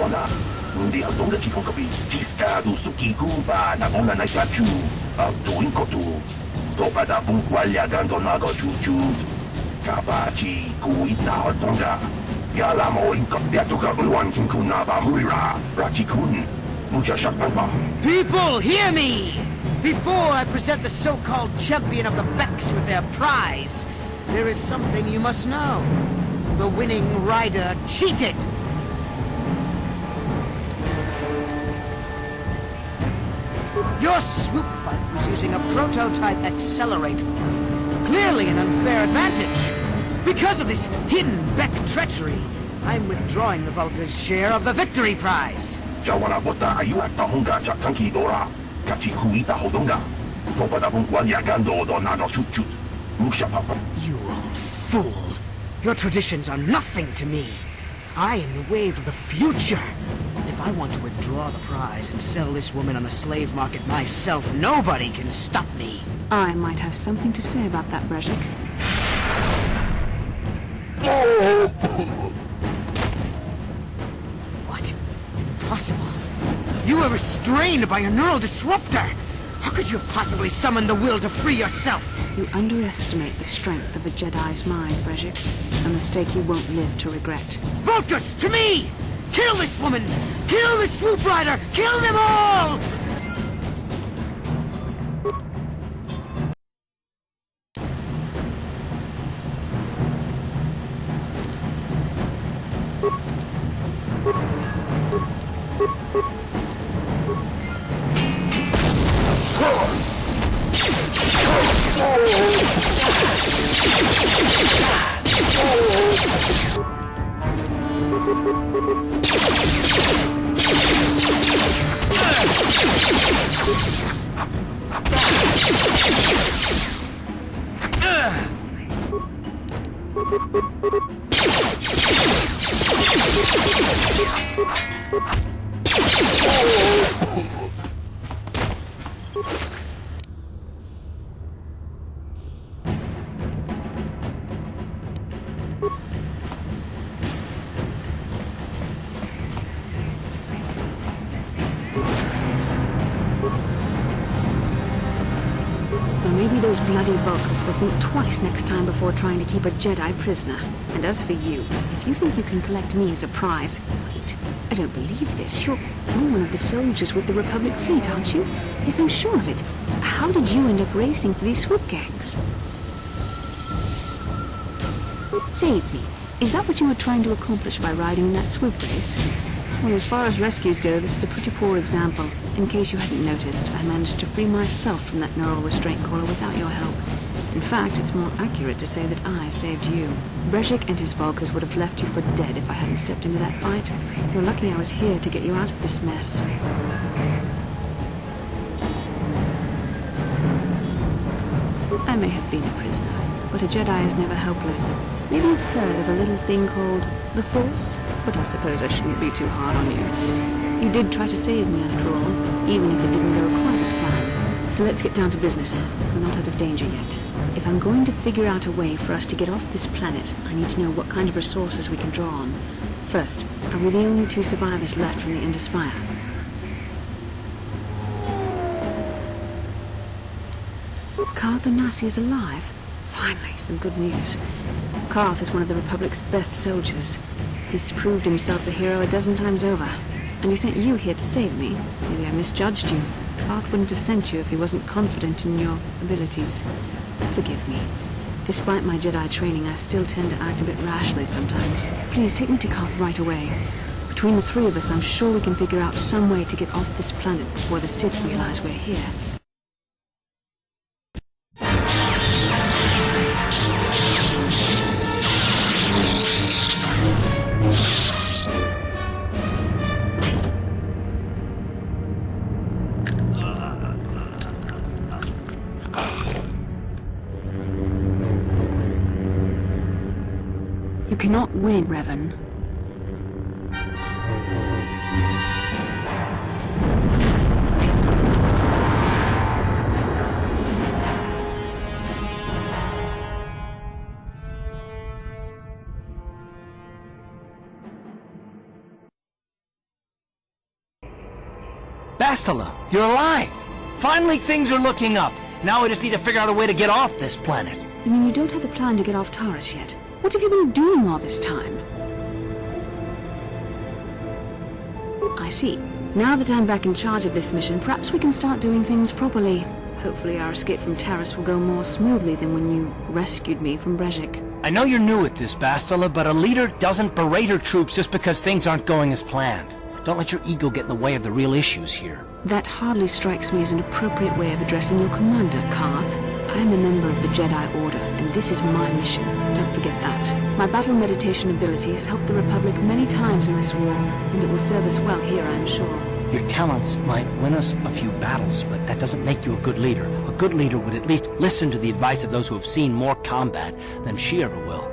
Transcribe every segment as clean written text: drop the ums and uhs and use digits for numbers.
dona. Hindi ang donga chikong kapi. Chiskado sukiku ba na ona na kachu. Ang tuwing ko tu. Topa da bungkwalya gando nago chuchu. Kabachi kuit na o donga. Yala mo inkap yato ka unwan kinku na ba murira. Rachikun. Mucha shakpan ba. People, hear me! Before I present the so-called champion of the Becks with their prize, there is something you must know. The winning rider cheated! Your swoop bike was using a prototype accelerator. Clearly an unfair advantage. Because of this hidden Beck treachery, I'm withdrawing the Vulca's share of the victory prize. Jawana bota ayu at tahonga chakanki dora. Kachi huita hodonga. Topa da bungkwalya gando do nago chuchu. Musha papa. You old fool! Your traditions are nothing to me. I am the wave of the future. If I want to withdraw the prize and sell this woman on the slave market myself, nobody can stop me. I might have something to say about that, Brezhik. What? Impossible. You were restrained by a neural disruptor. How could you have possibly summoned the will to free yourself? You underestimate the strength of a Jedi's mind, Brezhik. A mistake you won't live to regret. Vulcus, to me! Kill this woman! Kill the swoop rider! Kill them all! Maybe those bloody Vulcans will think twice next time before trying to keep a Jedi prisoner. And as for you, if you think you can collect me as a prize... Wait, I don't believe this. You're one of the soldiers with the Republic fleet, aren't you? Yes, I'm sure of it. How did you end up racing for these swoop gangs? Save me. Is that what you were trying to accomplish by riding in that swoop race? Well, as far as rescues go, this is a pretty poor example. In case you hadn't noticed, I managed to free myself from that neural restraint collar without your help. In fact, it's more accurate to say that I saved you. Brezhik and his Vulcans would have left you for dead if I hadn't stepped into that fight. You're lucky I was here to get you out of this mess. I may have been a prisoner, but a Jedi is never helpless. Maybe you've heard of a little thing called the Force? But I suppose I shouldn't be too hard on you. You did try to save me after all, even if it didn't go quite as planned. So let's get down to business. We're not out of danger yet. If I'm going to figure out a way for us to get off this planet, I need to know what kind of resources we can draw on. First, are we the only two survivors left from the Indus Spire? Karth Onasi is alive. Finally, some good news. Karth is one of the Republic's best soldiers. He's proved himself a hero a dozen times over. And he sent you here to save me. Maybe I misjudged you. Karth wouldn't have sent you if he wasn't confident in your abilities. Forgive me. Despite my Jedi training, I still tend to act a bit rashly sometimes. Please take me to Karth right away. Between the three of us, I'm sure we can figure out some way to get off this planet before the Sith realize we're here. You cannot win, Revan. Bastila, you're alive! Finally, things are looking up. Now we just need to figure out a way to get off this planet. You mean you don't have a plan to get off Taurus yet? What have you been doing all this time? I see. Now that I'm back in charge of this mission, perhaps we can start doing things properly. Hopefully our escape from Taurus will go more smoothly than when you rescued me from Brejik. I know you're new at this, Bastila, but a leader doesn't berate her troops just because things aren't going as planned. Don't let your ego get in the way of the real issues here. That hardly strikes me as an appropriate way of addressing your commander, Karth. I am a member of the Jedi Order, and this is my mission. Don't forget that. My battle meditation ability has helped the Republic many times in this war, and it will serve us well here, I'm sure. Your talents might win us a few battles, but that doesn't make you a good leader. A good leader would at least listen to the advice of those who have seen more combat than she ever will.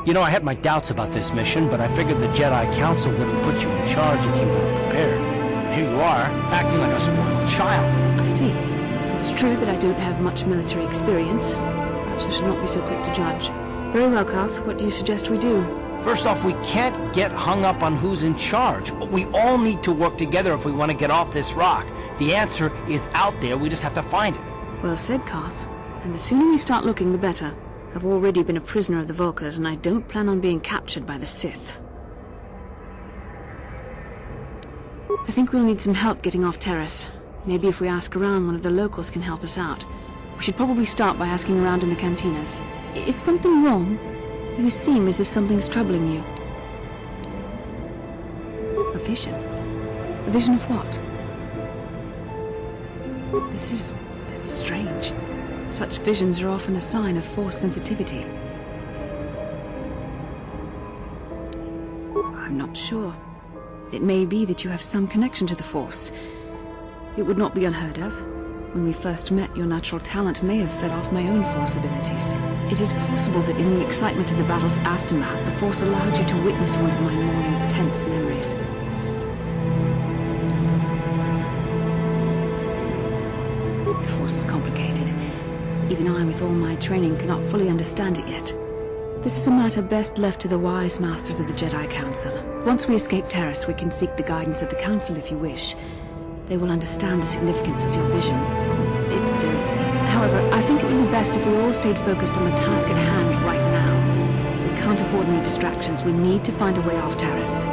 You know, I had my doubts about this mission, but I figured the Jedi Council wouldn't put you in charge if you weren't prepared. Here you are, acting like a spoiled child. I see. It's true that I don't have much military experience. Perhaps I should not be so quick to judge. Very well, Karth. What do you suggest we do? First off, we can't get hung up on who's in charge. We all need to work together if we want to get off this rock. The answer is out there, we just have to find it. Well said, Karth. And the sooner we start looking, the better. I've already been a prisoner of the Vulkars, and I don't plan on being captured by the Sith. I think we'll need some help getting off Taurus. Maybe if we ask around, one of the locals can help us out. We should probably start by asking around in the cantinas. Is something wrong? You seem as if something's troubling you. A vision? A vision of what? This is strange. Such visions are often a sign of Force sensitivity. I'm not sure. It may be that you have some connection to the Force. It would not be unheard of. When we first met, your natural talent may have fed off my own Force abilities. It is possible that in the excitement of the battle's aftermath, the Force allowed you to witness one of my more intense memories. The Force is complicated. Even I, with all my training, cannot fully understand it yet. This is a matter best left to the wise masters of the Jedi Council. Once we escape Taurus, we can seek the guidance of the Council if you wish. They will understand the significance of your vision, if there is any. However, I think it would be best if we all stayed focused on the task at hand right now. We can't afford any distractions. We need to find a way off Taurus.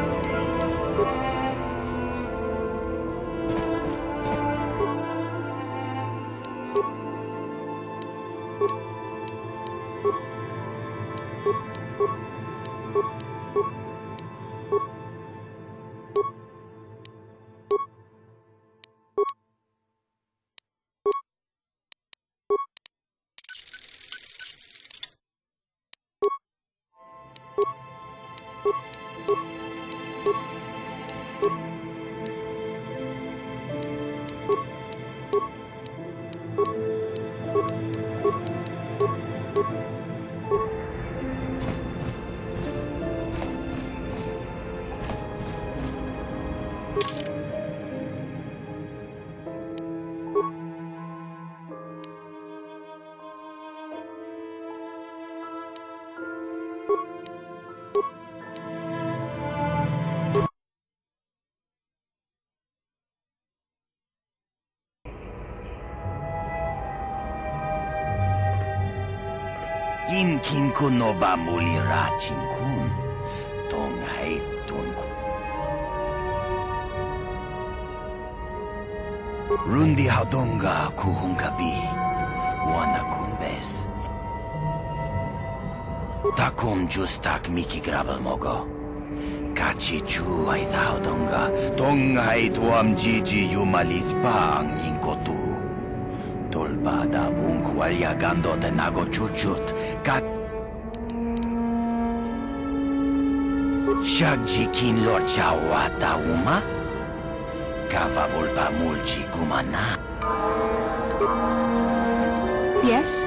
Inkin kuno ba muli rachin kun, tongay tunku. Rundi haudonga kuhungabi, wana kunbes. Takum justak miki grabal mogo. Kachi chu ay haudonga, tongay tuam jiji yumalit pa ang inkotu. Tolbada bunkwalya gando de nago chuchut kat Shagjikin lor chawata uma Kava volpa mulchi kumana. Yes?